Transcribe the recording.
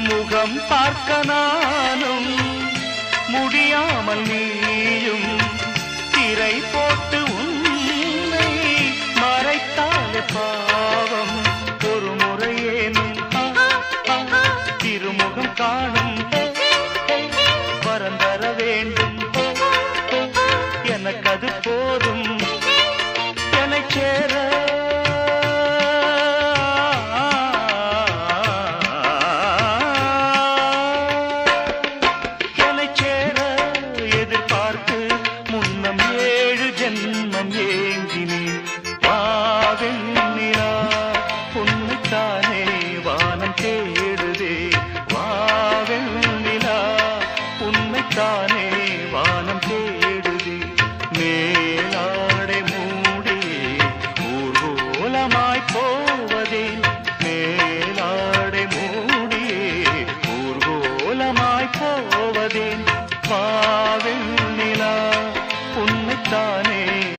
முகம் பார்க்க நானும் முடியாமல் நீயும் திரை போட்டு உன்னை மறைத்தாலே பாவம். ஒரு முறையேனும் திருமுகம் காணும் வரம் தர வேண்டும். எனக்கு அது போதும் என்னைச் சேர. என்னைச் சேர எதிர்பார்த்து முன்னம் 7 ஜென்மம் ஏங்கினேன். வாவெண்ணிலா உன்னைத்தானே வானம் தேடுதே. வாவெண்ணிலா உன்னைத்தானே வானம் தேடுதே. மேலாடை மூடியே ஊர்வலமாய் போவதேன். மேலாடை மூடியே ஊர்வலமாய் போவதேன். வாவெண்ணிலா